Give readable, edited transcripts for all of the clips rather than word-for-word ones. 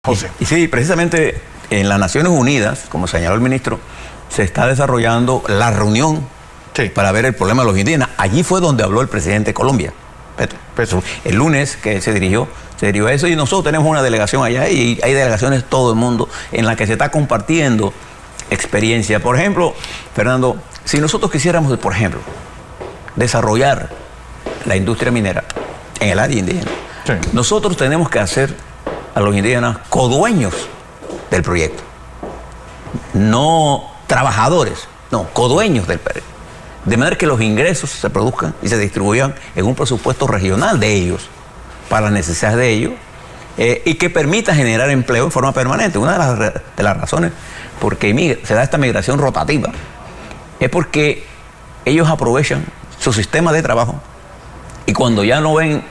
José. Y sí, precisamente en las Naciones Unidas, como señaló el ministro, se está desarrollando la reunión para ver el problema de los indígenas. Allí fue donde habló el presidente de Colombia, Petro. El lunes que se dirigió a eso, y nosotros tenemos una delegación allá y hay delegaciones todo el mundo en la que se está compartiendo experiencia. Por ejemplo, Fernando, si nosotros quisiéramos, por ejemplo, desarrollar la industria minera en el área indígena, nosotros tenemos que hacer a los indígenas codueños del proyecto, no trabajadores, no, codueños del proyecto, de manera que los ingresos se produzcan y se distribuyan en un presupuesto regional de ellos, para las necesidades de ellos, y que permita generar empleo en forma permanente. Una de las razones por que se da esta migración rotativa es porque ellos aprovechan su sistema de trabajo y cuando ya no ven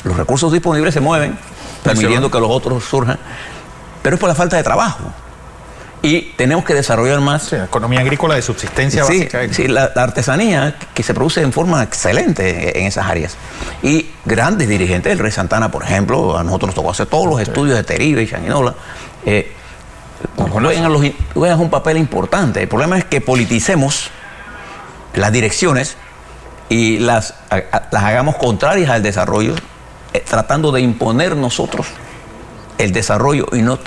los recursos disponibles se mueven, permitiendo que los otros surjan, pero es por la falta de trabajo. Y tenemos que desarrollar más. Sí, economía agrícola de subsistencia básica. Sí, la artesanía que se produce en forma excelente en esas áreas. Y grandes dirigentes, el rey Santana, por ejemplo, a nosotros nos tocó hacer todos los estudios de Teribe y Changuinola, juegan un papel importante. El problema es que politicemos las direcciones y las hagamos contrarias al desarrollo, tratando de imponer nosotros el desarrollo y no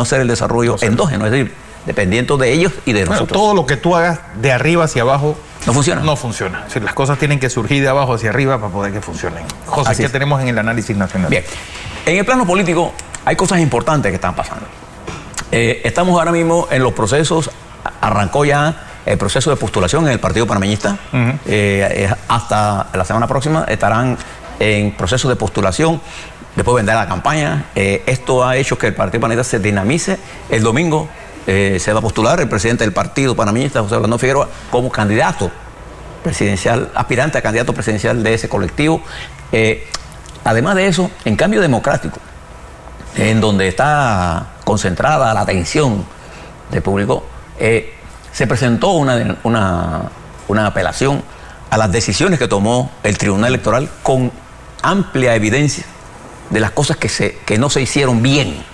hacer el desarrollo endógeno, es decir, dependiendo de ellos y de nosotros. Todo lo que tú hagas de arriba hacia abajo no funciona. No funciona. Es decir, las cosas tienen que surgir de abajo hacia arriba para poder que funcionen. José, ¿qué tenemos en el análisis nacional? Bien, en el plano político hay cosas importantes que están pasando. Estamos ahora mismo en los procesos, arrancó ya el proceso de postulación en el Partido Panameñista. Hasta la semana próxima estarán en proceso de postulación. Después vendrá la campaña. Esto ha hecho que el Partido Panameñista se dinamice. El domingo se va a postular el presidente del Partido Panameñista, José Orlando Figueroa, como candidato presidencial, aspirante a candidato presidencial de ese colectivo. Además de eso, en Cambio Democrático, en donde está concentrada la atención del público, se presentó una apelación a las decisiones que tomó el Tribunal Electoral con amplia evidencia de las cosas que no se hicieron bien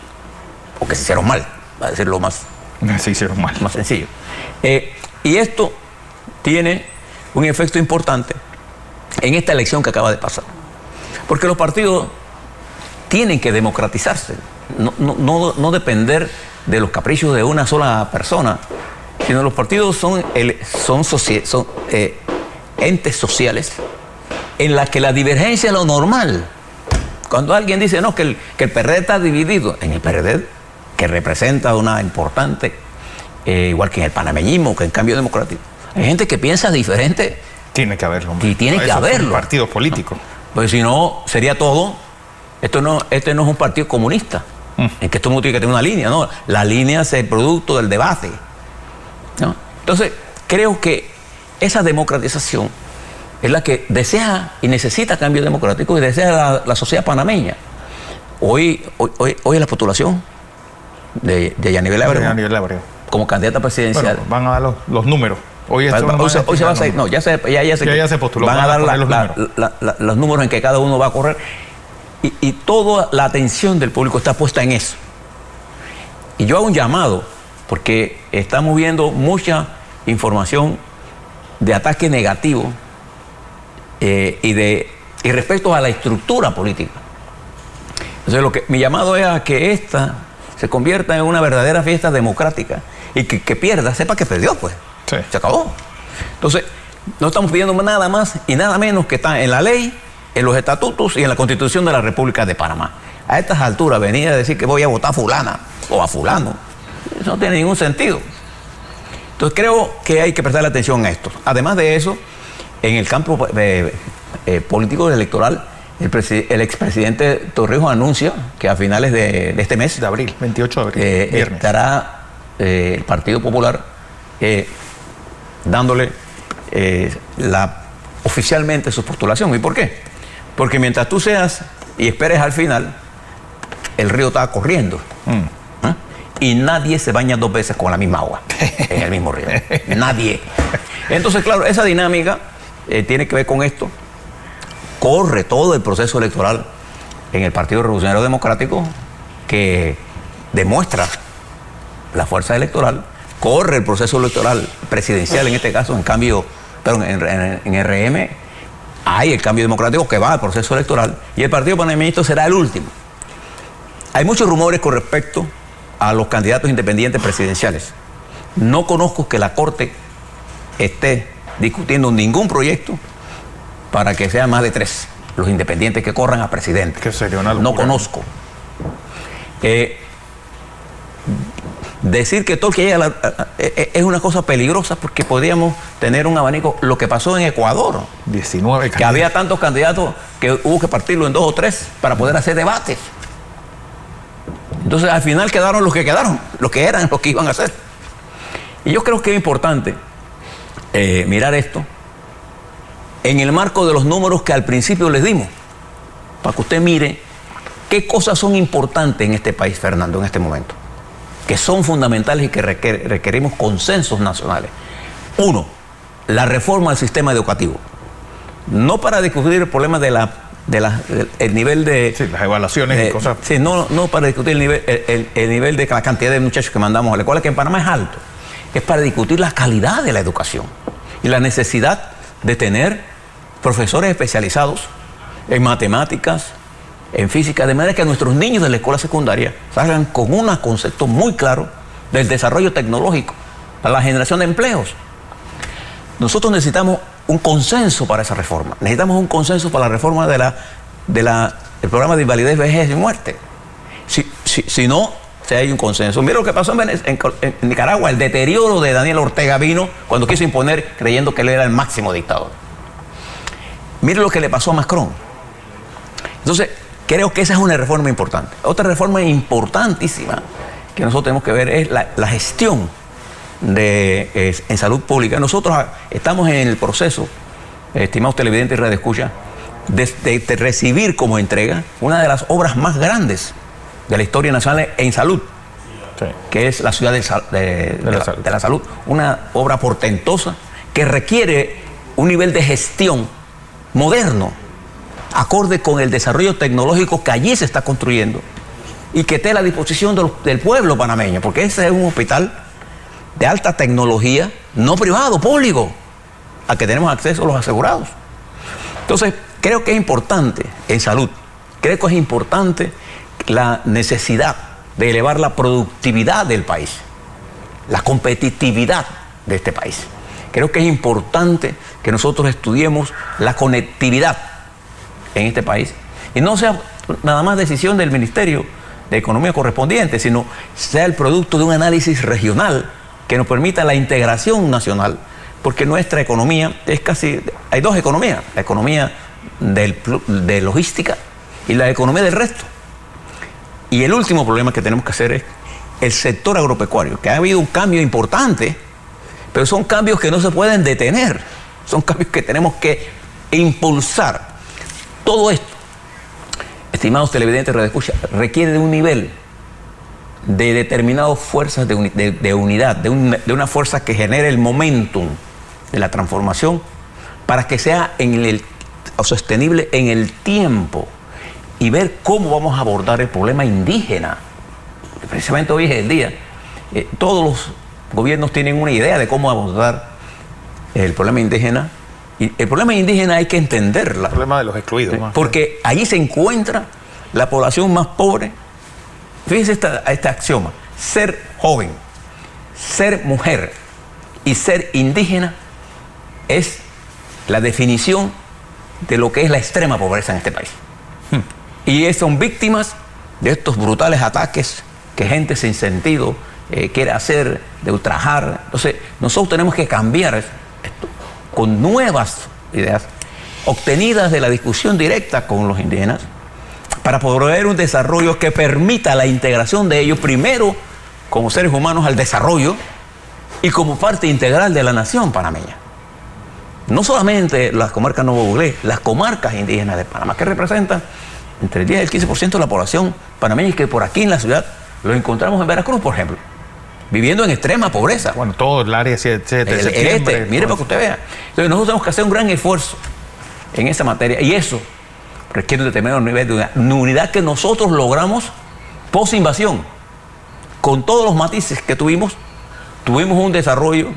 o que se hicieron mal, para decirlo más sencillo. Y esto tiene un efecto importante en esta elección que acaba de pasar, porque los partidos tienen que democratizarse, no depender de los caprichos de una sola persona, sino los partidos son entes sociales en las que la divergencia es lo normal. Cuando alguien dice no, que el PRD está dividido, en el PRD, que representa una importante, igual que en el panameñismo, que en Cambio Democrático, hay gente que piensa diferente. Tiene que haberlo. Y tiene que haberlo. Partidos políticos. Pues si no, sería todo. Este no es un partido comunista, en que todo el mundo tiene que tener una línea, ¿no? La línea es el producto del debate, ¿no? Entonces, creo que esa democratización es la que desea y necesita Cambio Democrático y desea la sociedad panameña. Hoy es la postulación de Yanibel Ábrego como candidata presidencial. Bueno, van a dar los números. Hoy se va a salir, no, ya se postuló. Van a dar los números en que cada uno va a correr. Y toda la atención del público está puesta en eso. Y yo hago un llamado, porque estamos viendo mucha información de ataque negativo y respecto a la estructura política. Entonces, mi llamado es a que esta se convierta en una verdadera fiesta democrática y que pierda, sepa que perdió, pues. Sí. Se acabó. Entonces, no estamos pidiendo nada más y nada menos que está en la ley, en los estatutos y en la Constitución de la República de Panamá. A estas alturas, venir a decir que voy a votar a fulana o a fulano, eso no tiene ningún sentido. Entonces, creo que hay que prestarle atención a esto. Además de eso, en el campo político electoral, el expresidente Torrijos anuncia que a finales de este mes, de abril, 28 de abril, viernes, estará el Partido Popular dándole oficialmente su postulación. ¿Y por qué? Porque mientras tú seas y esperes al final, el río está corriendo. Y nadie se baña dos veces con la misma agua en el mismo río. Nadie. Entonces, claro, esa dinámica tiene que ver con esto. Corre todo el proceso electoral en el Partido Revolucionario Democrático que demuestra la fuerza electoral, corre el proceso electoral presidencial en este caso, en RM hay el cambio democrático que va al proceso electoral y el partido panameñista será el último. Hay muchos rumores con respecto a los candidatos independientes presidenciales. No conozco que la Corte esté discutiendo ningún proyecto para que sean más de 3 los independientes que corran a presidente. Que sería una locura. No conozco. Decir que todo el que llega es una cosa peligrosa porque podríamos tener un abanico. Lo que pasó en Ecuador, 19 que había tantos candidatos que hubo que partirlo en 2 o 3 para poder hacer debates. Entonces al final quedaron los que eran los que iban a hacer. Y yo creo que es importante mirar esto en el marco de los números que al principio les dimos, para que usted mire qué cosas son importantes en este país, Fernando, en este momento, que son fundamentales y que requerimos consensos nacionales. 1, la reforma del sistema educativo. No para discutir el problema el nivel de... Sí, las evaluaciones y cosas... Sí, no para discutir el nivel de la cantidad de muchachos que mandamos a la escuela, que en Panamá es alto. Es para discutir la calidad de la educación y la necesidad de tener profesores especializados en matemáticas, en física, de manera que nuestros niños de la escuela secundaria salgan con un concepto muy claro del desarrollo tecnológico para la generación de empleos. Nosotros necesitamos un consenso para esa reforma. Necesitamos un consenso para la reforma del programa de invalidez, vejez y muerte. Si no, si hay un consenso. Mira lo que pasó en Nicaragua, el deterioro de Daniel Ortega vino cuando quiso imponer creyendo que él era el máximo dictador. Mire lo que le pasó a Macron. Entonces, creo que esa es una reforma importante. Otra reforma importantísima que nosotros tenemos que ver es la gestión en salud pública. Nosotros estamos en el proceso, estimados televidentes y radioescuchas, de recibir como entrega una de las obras más grandes de la historia nacional en salud, sí, que es la ciudad de la salud. Una obra portentosa que requiere un nivel de gestión moderno, acorde con el desarrollo tecnológico que allí se está construyendo y que esté a la disposición del pueblo panameño, porque ese es un hospital de alta tecnología, no privado, público, al que tenemos acceso los asegurados. Entonces, creo que es importante en salud, creo que es importante la necesidad de elevar la productividad del país, la competitividad de este país. Creo que es importante que nosotros estudiemos la conectividad en este país y no sea nada más decisión del Ministerio de Economía correspondiente, sino sea el producto de un análisis regional que nos permita la integración nacional, porque nuestra economía hay 2 economías, la economía de logística y la economía del resto. Y el último problema que tenemos que hacer es el sector agropecuario, que ha habido un cambio importante, pero son cambios que no se pueden detener, son cambios que tenemos que impulsar. Todo esto, estimados televidentes y radioescuchas, requiere de un nivel de determinadas fuerzas de unidad, de una fuerza que genere el momentum de la transformación para que sea sostenible en el tiempo y ver cómo vamos a abordar el problema indígena. Precisamente hoy es el día. Todos los gobiernos tienen una idea de cómo abordar el problema indígena. Y el problema indígena hay que entenderla. El problema de los excluidos. Porque allí se encuentra la población más pobre. Fíjense este axioma: ser joven, ser mujer y ser indígena es la definición de lo que es la extrema pobreza en este país. Y son víctimas de estos brutales ataques que gente sin sentido quiere hacer, de ultrajar. Entonces, nosotros tenemos que cambiar esto con nuevas ideas obtenidas de la discusión directa con los indígenas para proveer un desarrollo que permita la integración de ellos primero como seres humanos al desarrollo y como parte integral de la nación panameña. No solamente las comarcas Nuevo Buglé, las comarcas indígenas de Panamá, que representan entre el 10 y el 15% de la población panameña, y que por aquí en la ciudad lo encontramos en Veracruz, por ejemplo, viviendo en extrema pobreza. Bueno, todo el área mire para que usted vea. Entonces nosotros tenemos que hacer un gran esfuerzo en esa materia, y eso requiere un determinado nivel de unidad que nosotros logramos Post-invasión, con todos los matices que tuvimos un desarrollo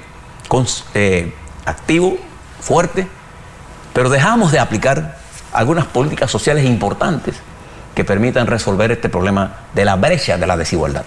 activo, fuerte, pero dejamos de aplicar algunas políticas sociales importantes que permitan resolver este problema de la brecha de la desigualdad.